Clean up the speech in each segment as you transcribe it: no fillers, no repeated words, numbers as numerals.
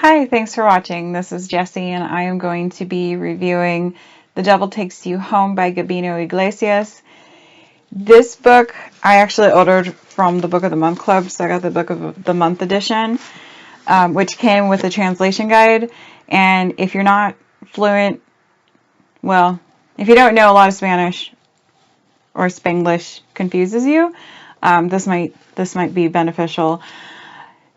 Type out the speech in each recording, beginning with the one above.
Hi, thanks for watching. This is Jessie, and I am going to be reviewing The Devil Takes You Home by Gabino Iglesias. This book I actually ordered from the Book of the Month Club, so I got the Book of the Month edition, which came with a translation guide. And if you're not fluent, well, if you don't know a lot of Spanish or Spanglish confuses you, this might be beneficial.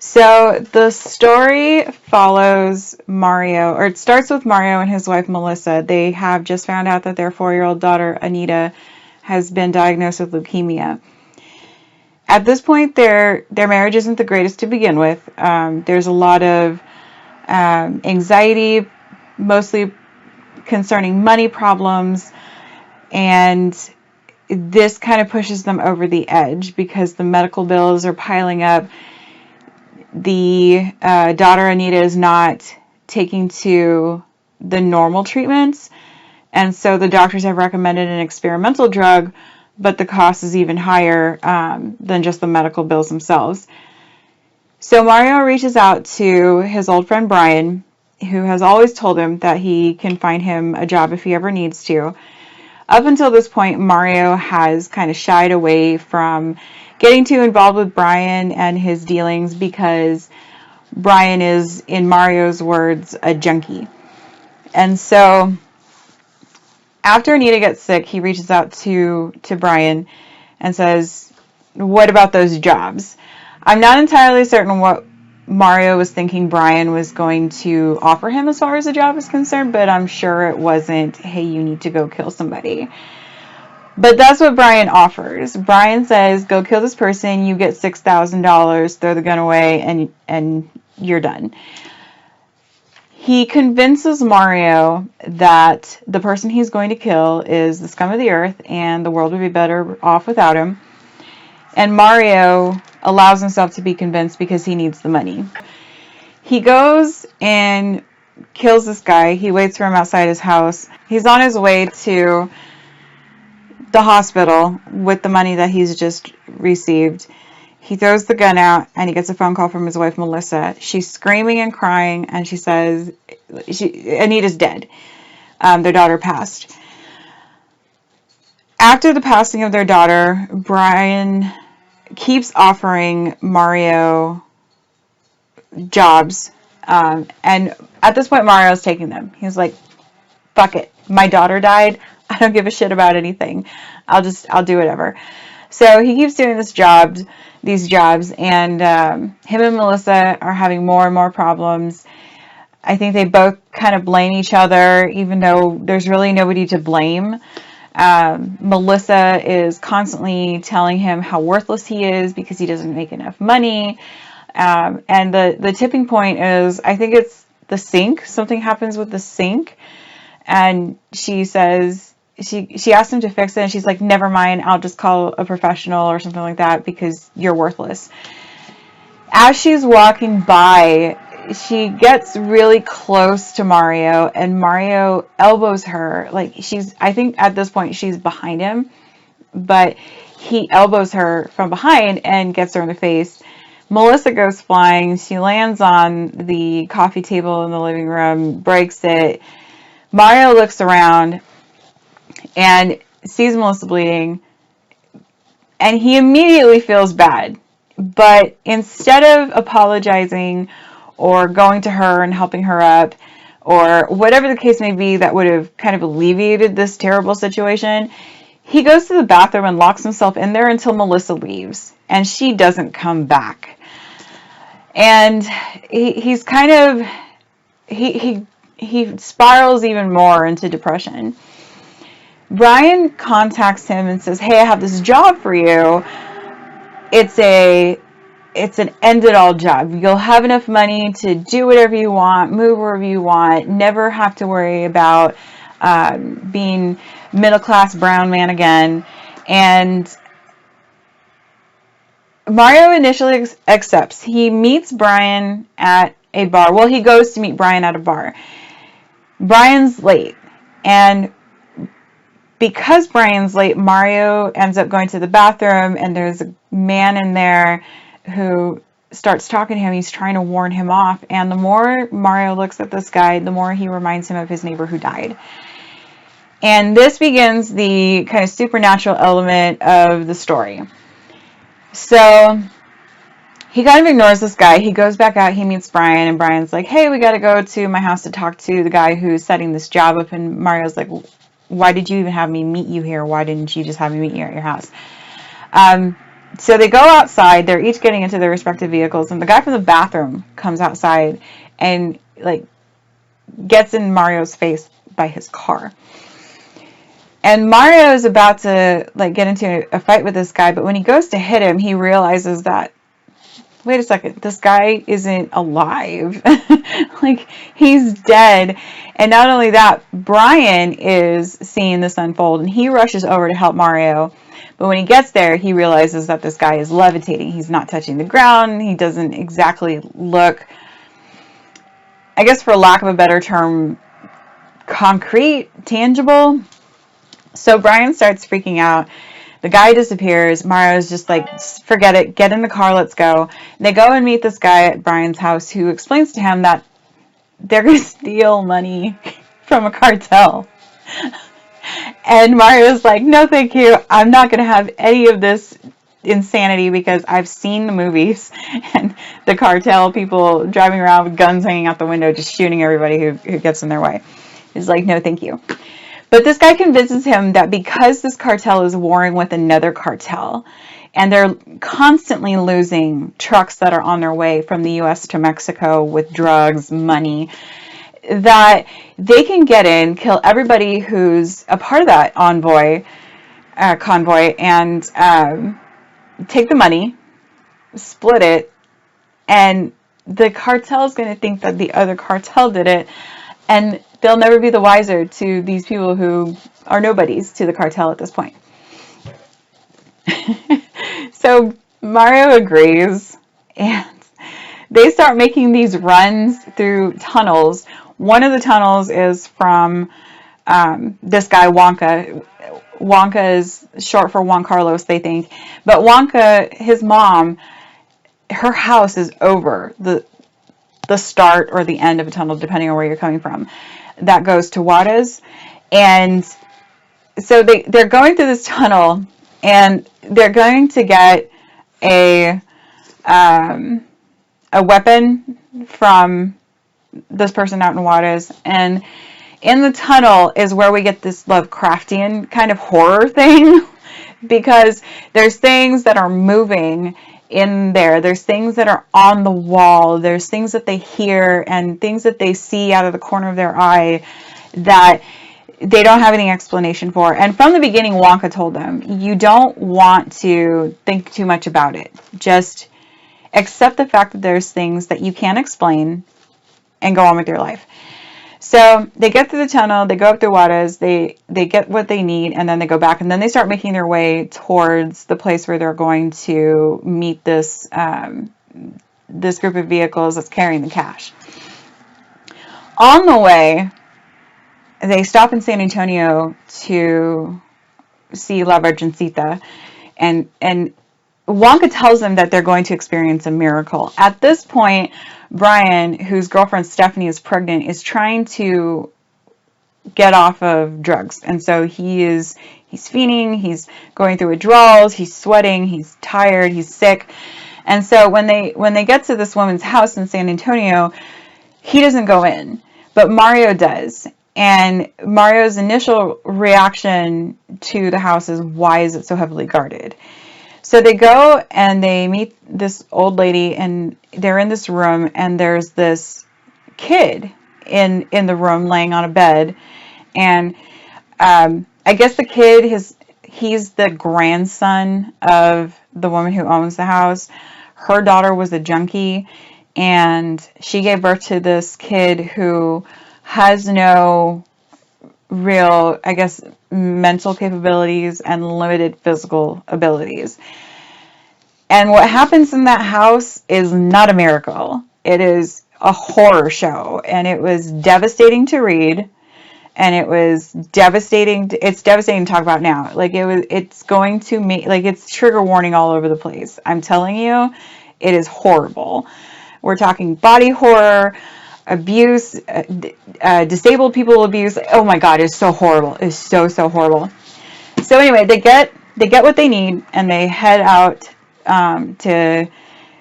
So the story follows Mario, or it starts with Mario and his wife Melissa. They have just found out that their 4-year-old daughter Anita has been diagnosed with leukemia. At this point, their marriage isn't the greatest to begin with. There's a lot of anxiety, mostly concerning money problems, and this kind of pushes them over the edge because the medical bills are piling up. The daughter Anita is not taking to the normal treatments, and so the doctors have recommended an experimental drug, but the cost is even higher than just the medical bills themselves. So Mario reaches out to his old friend Brian, who has always told him that he can find him a job if he ever needs to. Up until this point, Mario has kind of shied away from getting too involved with Brian and his dealings because Brian is, in Mario's words, a junkie. And so after Anita gets sick, he reaches out to Brian and says, "What about those jobs?" I'm not entirely certain what Mario was thinking Brian was going to offer him as far as a job is concerned, but I'm sure it wasn't, "Hey, you need to go kill somebody." But that's what Brian offers. Brian says, "Go kill this person, you get $6,000, throw the gun away, and you're done." He convinces Mario that the person he's going to kill is the scum of the earth and the world would be better off without him. And Mario allows himself to be convinced because he needs the money. He goes and kills this guy. He waits for him outside his house. He's on his way to the hospital with the money that he's just received. He throws the gun out and he gets a phone call from his wife Melissa. She's screaming and crying and she says Anita's dead. Their daughter passed. After the passing of their daughter, Brian keeps offering Mario jobs, and at this point Mario's taking them. He's like, "Fuck it, my daughter died. I don't give a shit about anything. I'll do whatever." So he keeps doing these jobs, and him and Melissa are having more and more problems. I think they both kind of blame each other, even though there's really nobody to blame. Melissa is constantly telling him how worthless he is because he doesn't make enough money. And the tipping point is, I think it's the sink. Something happens with the sink. And she says, she asked him to fix it, and she's like, "Never mind, I'll just call a professional or something like that because you're worthless." As she's walking by, she gets really close to Mario, and Mario elbows her. I think at this point she's behind him, but he elbows her from behind and gets her in the face. Melissa goes flying. She lands on the coffee table in the living room, breaks it. Mario looks around and sees Melissa bleeding, and he immediately feels bad. But instead of apologizing or going to her and helping her up, or whatever the case may be that would have kind of alleviated this terrible situation, he goes to the bathroom and locks himself in there until Melissa leaves, and she doesn't come back. And he's kind of, he spirals even more into depression. Brian contacts him and says, "Hey, I have this job for you. It's an end-it-all job. You'll have enough money to do whatever you want, move wherever you want, never have to worry about being middle-class brown man again." And Mario initially accepts. He meets Brian at a bar. Well, he goes to meet Brian at a bar. Brian's late, and because Brian's late, Mario ends up going to the bathroom, and there's a man in there who starts talking to him. He's trying to warn him off. And the more Mario looks at this guy, the more he reminds him of his neighbor who died. And this begins the kind of supernatural element of the story. So he kind of ignores this guy. He goes back out. He meets Brian, and Brian's like, hey, we got to go to my house to talk to the guy who's setting this job up. And Mario's like, why did you even have me meet you here? Why didn't you just have me meet you at your house? So they go outside. They're each getting into their respective vehicles, and the guy from the bathroom comes outside and like gets in Mario's face by his car. And Mario is about to like get into a fight with this guy, but when he goes to hit him, he realizes that, wait a second, this guy isn't alive. Like, he's dead. And not only that, Brian is seeing this unfold, and he rushes over to help Mario. But when he gets there, he realizes that this guy is levitating. He's not touching the ground. He doesn't exactly look, I guess for lack of a better term, concrete, tangible. So Brian starts freaking out. The guy disappears. Mario's just like, forget it. Get in the car. Let's go. They go and meet this guy at Brian's house who explains to him that they're going to steal money from a cartel. And Mario's like, no, thank you. I'm not going to have any of this insanity because I've seen the movies and the cartel people driving around with guns hanging out the window, just shooting everybody who gets in their way. He's like, no, thank you. But this guy convinces him that because this cartel is warring with another cartel, and they're constantly losing trucks that are on their way from the U.S. to Mexico with drugs, money, that they can get in, kill everybody who's a part of that convoy, and take the money, split it, and the cartel is going to think that the other cartel did it, and they'll never be the wiser to these people who are nobodies to the cartel at this point. So Mario agrees, and they start making these runs through tunnels. One of the tunnels is from this guy, Wonka. Wonka is short for Juan Carlos, they think. But Wonka, his mom, her house is over the start or the end of a tunnel, depending on where you're coming from, that goes to Juarez. And so they're going through this tunnel, and they're going to get a weapon from this person out in Juarez. And in the tunnel is where we get this Lovecraftian kind of horror thing, because there's things that are moving in there. There's things that are on the wall. There's things that they hear and things that they see out of the corner of their eye that they don't have any explanation for. And from the beginning, Wonka told them, you don't want to think too much about it. Just accept the fact that there's things that you can't explain and go on with your life. So they get through the tunnel, they go up to Juarez, they get what they need, and then they go back, and then they start making their way towards the place where they're going to meet this this group of vehicles that's carrying the cash. On the way, they stop in San Antonio to see La Virgencita, and Wonka tells them that they're going to experience a miracle. At this point, Brian, whose girlfriend Stephanie is pregnant, is trying to get off of drugs. And so he's fiending, he's going through withdrawals, he's sweating, he's tired, he's sick. And so when they get to this woman's house in San Antonio, he doesn't go in, but Mario does. And Mario's initial reaction to the house is, why is it so heavily guarded? So they go and they meet this old lady, and they're in this room, and there's this kid in the room laying on a bed. And I guess the kid, he's the grandson of the woman who owns the house. Her daughter was a junkie, and she gave birth to this kid who has no real, I guess, mental capabilities and limited physical abilities. And what happens in that house is not a miracle. It is a horror show, and it was devastating to read, and it was devastating. It's devastating to talk about now. Like, it's going to make, like, it's trigger warning all over the place. I'm telling you, it is horrible. We're talking body horror, abuse, disabled people abuse. Oh my God, it's so horrible. It's so horrible. So anyway, they get what they need, and they head out they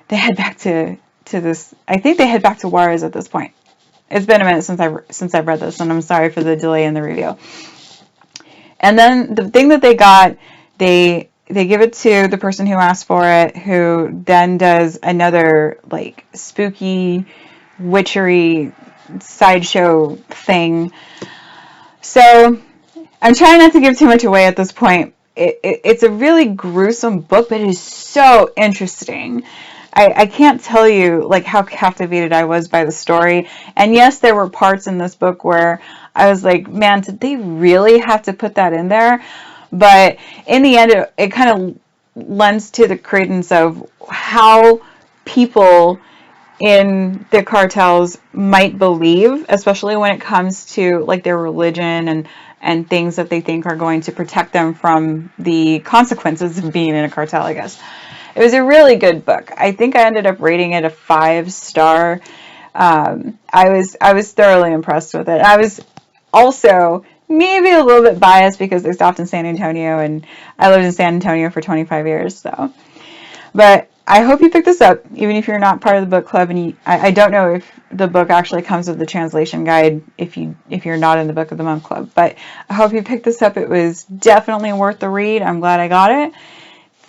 head back to this. I think they head back to Juarez at this point. It's been a minute since I've read this, and I'm sorry for the delay in the review. And then the thing that they got, they give it to the person who asked for it, who then does another like spooky, witchery sideshow thing. So I'm trying not to give too much away at this point. It's a really gruesome book, but it is so interesting. I can't tell you like how captivated I was by the story. And yes, there were parts in this book where I was like, man, did they really have to put that in there? But in the end, it kind of lends to the credence of how people in the cartels might believe, especially when it comes to like their religion and things that they think are going to protect them from the consequences of being in a cartel, I guess. It was a really good book. I think I ended up rating it a 5-star. I was thoroughly impressed with it. I was also maybe a little bit biased because they stopped in San Antonio, and I lived in San Antonio for 25 years. So, but I hope you pick this up, even if you're not part of the book club. And I don't know if the book actually comes with the translation guide if you're not in the Book of the Month club. But I hope you pick this up. It was definitely worth the read. I'm glad I got it.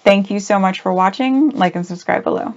Thank you so much for watching. Like and subscribe below.